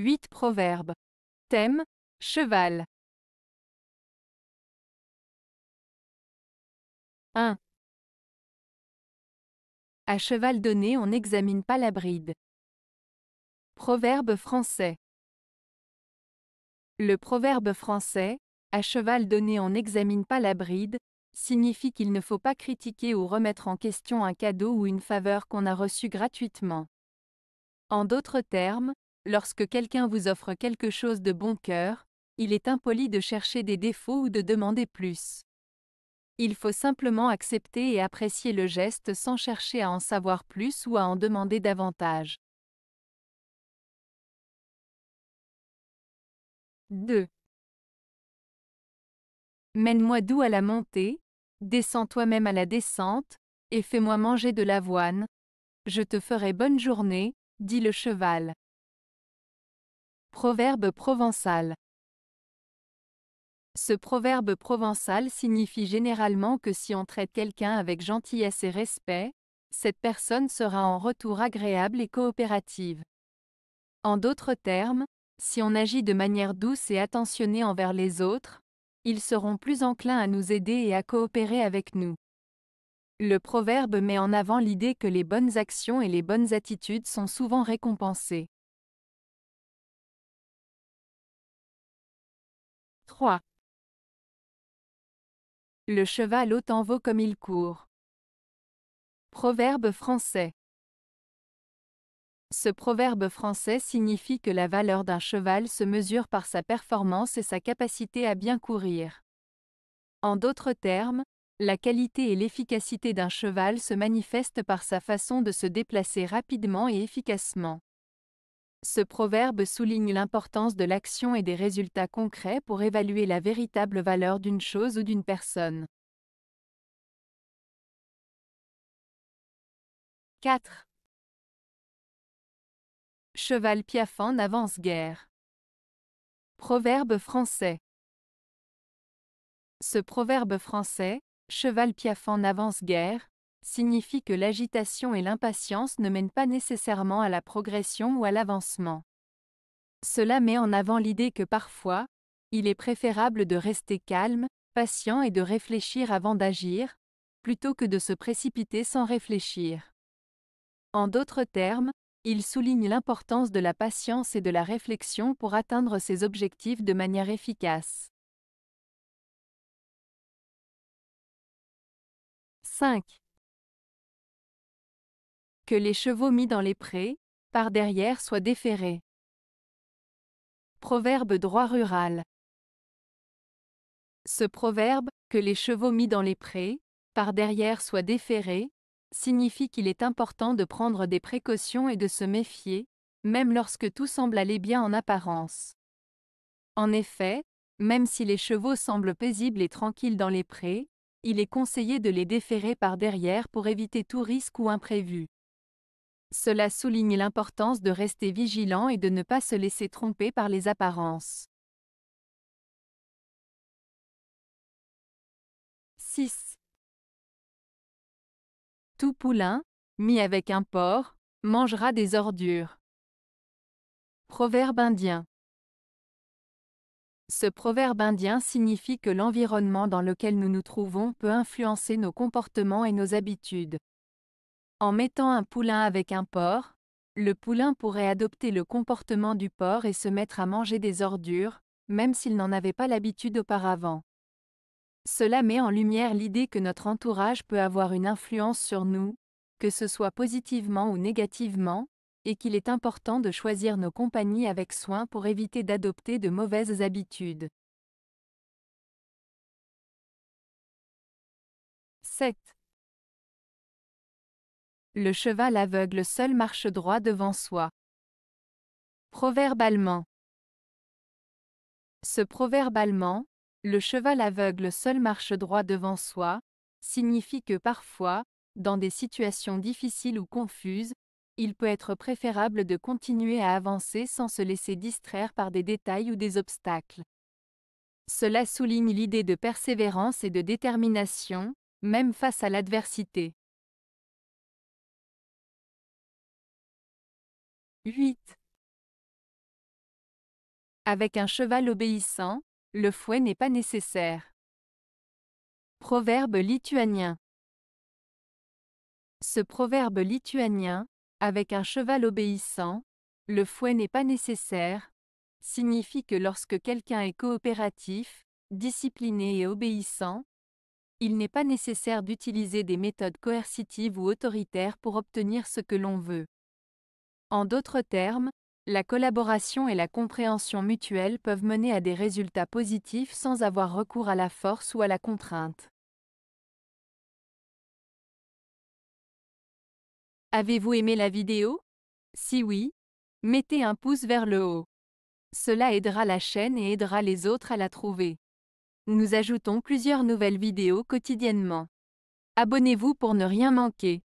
8 proverbes. Thème, cheval. 1. À cheval donné on n'examine pas la bride. Proverbe français. Le proverbe français, à cheval donné on n'examine pas la bride, signifie qu'il ne faut pas critiquer ou remettre en question un cadeau ou une faveur qu'on a reçu gratuitement. En d'autres termes, lorsque quelqu'un vous offre quelque chose de bon cœur, il est impoli de chercher des défauts ou de demander plus. Il faut simplement accepter et apprécier le geste sans chercher à en savoir plus ou à en demander davantage. 2. Mène-moi doux à la montée, descends toi-même à la descente, et fais-moi manger de l'avoine. Je te ferai bonne journée, dit le cheval. Proverbe provençal. Ce proverbe provençal signifie généralement que si on traite quelqu'un avec gentillesse et respect, cette personne sera en retour agréable et coopérative. En d'autres termes, si on agit de manière douce et attentionnée envers les autres, ils seront plus enclins à nous aider et à coopérer avec nous. Le proverbe met en avant l'idée que les bonnes actions et les bonnes attitudes sont souvent récompensées. 3. Le cheval autant vaut comme il court. Proverbe français. Ce proverbe français signifie que la valeur d'un cheval se mesure par sa performance et sa capacité à bien courir. En d'autres termes, la qualité et l'efficacité d'un cheval se manifestent par sa façon de se déplacer rapidement et efficacement. Ce proverbe souligne l'importance de l'action et des résultats concrets pour évaluer la véritable valeur d'une chose ou d'une personne. 4. Cheval piaffant n'avance guère. Proverbe français. Ce proverbe français, cheval piaffant n'avance guère, signifie que l'agitation et l'impatience ne mènent pas nécessairement à la progression ou à l'avancement. Cela met en avant l'idée que parfois, il est préférable de rester calme, patient et de réfléchir avant d'agir, plutôt que de se précipiter sans réfléchir. En d'autres termes, il souligne l'importance de la patience et de la réflexion pour atteindre ses objectifs de manière efficace. 5. Que les chevaux mis dans les prés, par derrière soient déferrés. Proverbe droit rural. Ce proverbe, que les chevaux mis dans les prés, par derrière soient déferrés, signifie qu'il est important de prendre des précautions et de se méfier, même lorsque tout semble aller bien en apparence. En effet, même si les chevaux semblent paisibles et tranquilles dans les prés, il est conseillé de les déferrer par derrière pour éviter tout risque ou imprévu. Cela souligne l'importance de rester vigilant et de ne pas se laisser tromper par les apparences. 6. Tout poulain, mis avec un porc, mangera des ordures. Proverbe indien. Ce proverbe indien signifie que l'environnement dans lequel nous nous trouvons peut influencer nos comportements et nos habitudes. En mettant un poulain avec un porc, le poulain pourrait adopter le comportement du porc et se mettre à manger des ordures, même s'il n'en avait pas l'habitude auparavant. Cela met en lumière l'idée que notre entourage peut avoir une influence sur nous, que ce soit positivement ou négativement, et qu'il est important de choisir nos compagnies avec soin pour éviter d'adopter de mauvaises habitudes. 7. Le cheval aveugle seul marche droit devant soi. Proverbe allemand. Ce proverbe allemand, le cheval aveugle seul marche droit devant soi, signifie que parfois, dans des situations difficiles ou confuses, il peut être préférable de continuer à avancer sans se laisser distraire par des détails ou des obstacles. Cela souligne l'idée de persévérance et de détermination, même face à l'adversité. 8. Avec un cheval obéissant, le fouet n'est pas nécessaire. Proverbe lituanien. Ce proverbe lituanien, avec un cheval obéissant, le fouet n'est pas nécessaire, signifie que lorsque quelqu'un est coopératif, discipliné et obéissant, il n'est pas nécessaire d'utiliser des méthodes coercitives ou autoritaires pour obtenir ce que l'on veut. En d'autres termes, la collaboration et la compréhension mutuelle peuvent mener à des résultats positifs sans avoir recours à la force ou à la contrainte. Avez-vous aimé la vidéo? Si oui, mettez un pouce vers le haut. Cela aidera la chaîne et aidera les autres à la trouver. Nous ajoutons plusieurs nouvelles vidéos quotidiennement. Abonnez-vous pour ne rien manquer.